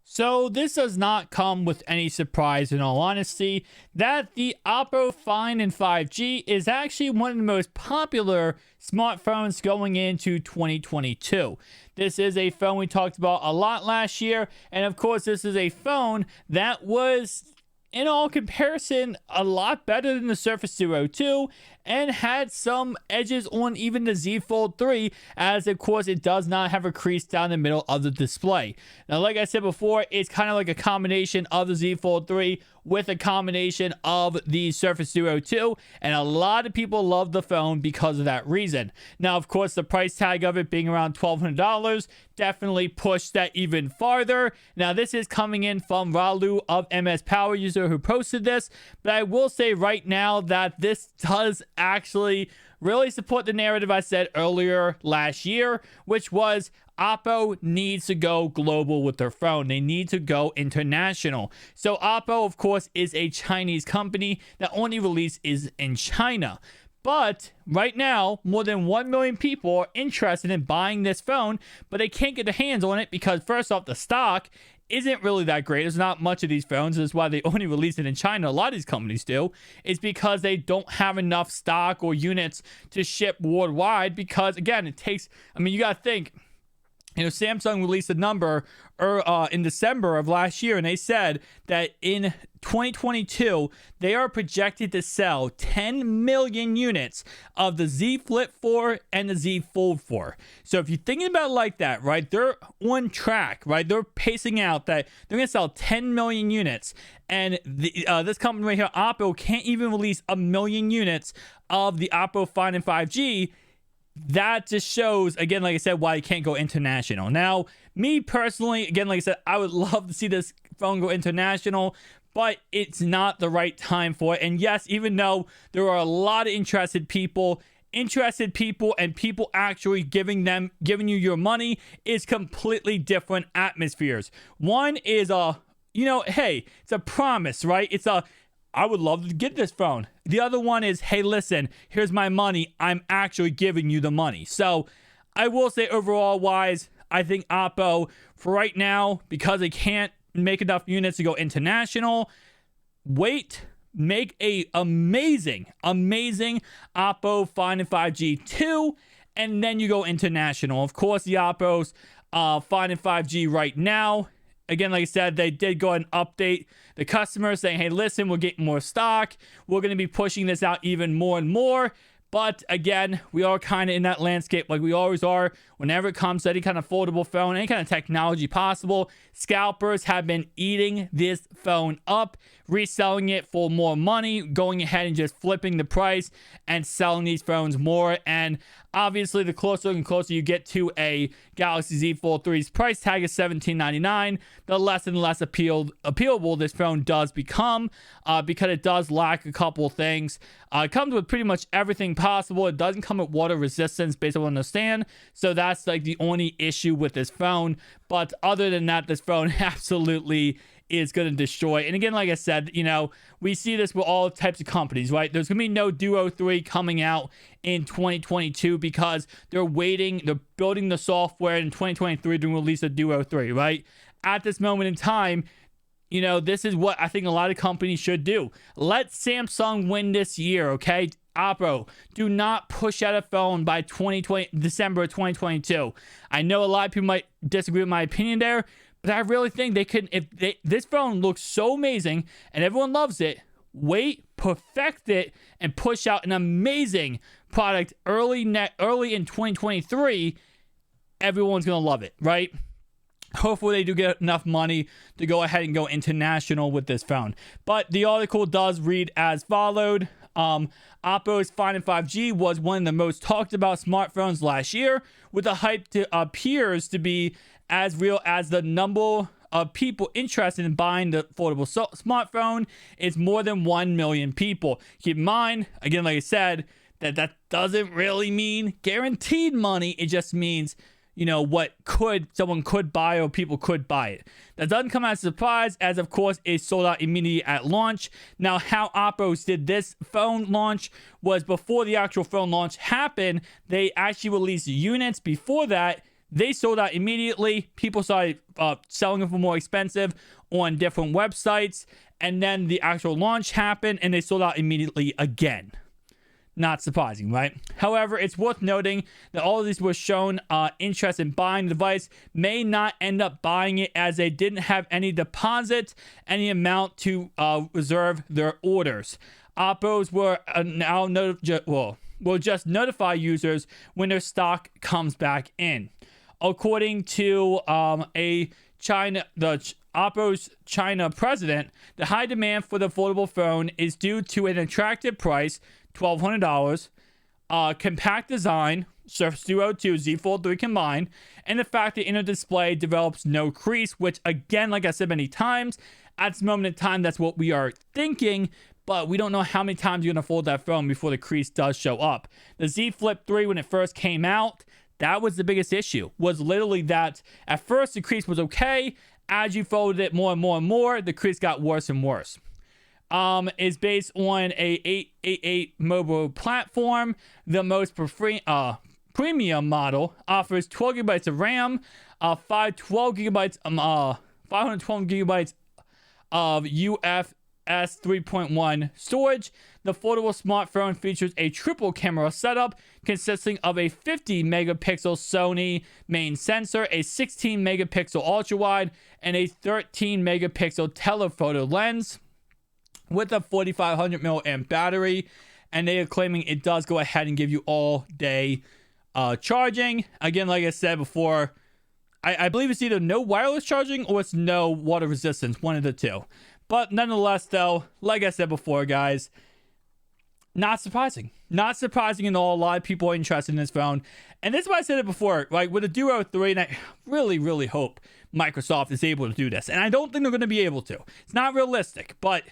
So this does not come with any surprise, in all honesty, that the Oppo Find in 5G is actually one of the most popular smartphones going into 2022. This is a phone we talked about a lot last year, and of course this is a phone that was, in all comparison, a lot better than the Surface Duo 2 and had some edges on even the Z Fold 3, as of course it does not have a crease down the middle of the display. Now, like I said before, it's kind of like a combination of the Z Fold 3 with a combination of the Surface Duo 2, and a lot of people love the phone because of that reason. Now, of course, the price tag of it being around $1,200 definitely pushed that even farther. Now, this is coming in from Ralu of MS Power User, who posted this, but I will say right now that this does actually really support the narrative I said earlier last year, which was Oppo needs to go global with their phone. They need to go international. So Oppo, of course, is a Chinese company that only release is in China. But right now, more than 1 million people are interested in buying this phone, but they can't get their hands on it because, first off, the stock isn't really that great. There's not much of these phones. That's why they only release it in China. A lot of these companies do. It's because they don't have enough stock or units to ship worldwide because, again, it takes, you got to think, Samsung released a number in December of last year, and they said that in 2022, they are projected to sell 10 million units of the Z Flip 4 and the Z Fold 4. So if you're thinking about it like that, right, they're on track, right? They're pacing out that they're going to sell 10 million units. And this company right here, Oppo, can't even release 1 million units of the Oppo Find in 5G. That just shows, again, like I said, why you can't go international. Now, me personally, again, like I said, I would love to see this phone go international, but it's not the right time for it. And yes, even though there are a lot of interested people and people actually giving you your money is completely different atmospheres. One is hey, it's a promise, right? I would love to get this phone. The other one is, hey, listen, here's my money. I'm actually giving you the money. So I will say overall wise, I think Oppo for right now, because they can't make enough units to go international, make a amazing Oppo Find in 5G 2, and then you go international. Of course, the Oppo's Find in 5G right now, again, like I said, they did go ahead and update the customers saying, hey, listen, we're getting more stock. We're going to be pushing this out even more and more. But again, we are kind of in that landscape like we always are whenever it comes to any kind of foldable phone, any kind of technology possible. Scalpers have been eating this phone up, reselling it for more money, going ahead and just flipping the price and selling these phones more. And obviously, the closer and closer you get to a Galaxy Z Fold 3's price tag of $1799, the less and less appealable this phone does become because it does lack a couple things. It comes with pretty much everything possible. It doesn't come with water resistance, based on what I understand. So that's like the only issue with this phone. But other than that, this phone absolutely is going to destroy. And again, like I said, we see this with all types of companies, right? There's going to be no Duo 3 coming out in 2022 because they're building the software in 2023 to release a Duo 3, right? At this moment in time, this is what I think a lot of companies should do. Let Samsung win this year, okay? Oppo, do not push out a phone by December of 2022. I know a lot of people might disagree with my opinion there, but I really think they could, this phone looks so amazing and everyone loves it, perfect it, and push out an amazing product early in 2023, everyone's going to love it, right? Hopefully they do get enough money to go ahead and go international with this phone. But the article does read as followed. Oppo's Find in 5G was one of the most talked about smartphones last year, with the hype appears to be as real as the number of people interested in buying the foldable smartphone. It's more than 1 million people. Keep in mind, again, like I said, that doesn't really mean guaranteed money. It just means what someone could buy or people could buy it. That doesn't come as a surprise, as of course it sold out immediately at launch. Now, how Oppo's did this phone launch was before the actual phone launch happened, they actually released units before that They sold out immediately. People started selling them for more expensive on different websites. And then the actual launch happened and they sold out immediately again. Not surprising, right? However, it's worth noting that all of these were shown interest in buying the device, may not end up buying it as they didn't have any deposit, any amount to reserve their orders. Oppo'S will just notify users when their stock comes back in. According to the Oppo'S China president, the high demand for the foldable phone is due to an attractive price, $1,200, compact design, Surface Duo 2, Z Fold 3 combined, and the fact that inner display develops no crease, which again, like I said many times, at this moment in time, that's what we are thinking, but we don't know how many times you're going to fold that phone before the crease does show up. The Z Flip 3, when it first came out, that was the biggest issue, was literally that at first the crease was okay. As you folded it more and more and more, the crease got worse and worse. Is based on a 888 mobile platform. The most premium model offers 12 gigabytes of RAM, 512 gigabytes of UFS 3.1 storage. The foldable smartphone features a triple camera setup consisting of a 50 megapixel Sony main sensor, a 16 megapixel ultra wide, and a 13 megapixel telephoto lens, with a 4500 milliamp battery, and they are claiming it does go ahead and give you all day charging. Again, like I said before, I believe it's either no wireless charging or it's no water resistance, one of the two. But nonetheless, though, like I said before, guys, not surprising. Not surprising at all. A lot of people are interested in this phone. And this is why I said it before, like with the Duo 3, and I really, really hope Microsoft is able to do this. And I don't think they're going to be able to. It's not realistic, but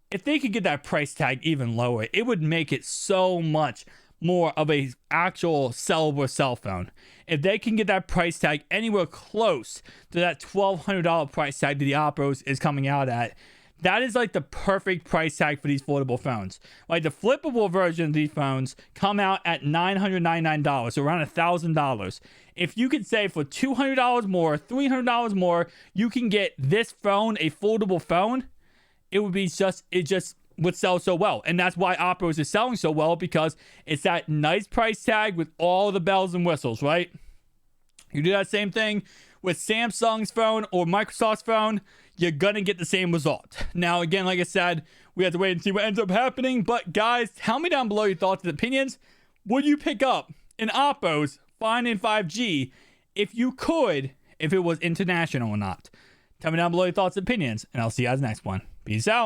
if they could get that price tag even lower, it would make it so much more of a actual sellable cell phone. If they can get that price tag anywhere close to that $1,200 price tag that the Oppo'S is coming out at, that is like the perfect price tag for these foldable phones. Like the flippable version of these phones come out at $999, so around $1,000. If you could say for $200 more, $300 more, you can get this phone, a foldable phone, it just would sell so well. And that's why Oppo'S is selling so well, because it's that nice price tag with all the bells and whistles, right? You do that same thing with Samsung's phone or Microsoft's phone, you're gonna get the same result. Now, again, like I said, we have to wait and see what ends up happening. But guys, tell me down below your thoughts and opinions. Would you pick up an Oppo'S Find in 5G if you could, if it was international or not? Tell me down below your thoughts and opinions, and I'll see you guys next one. Peace out.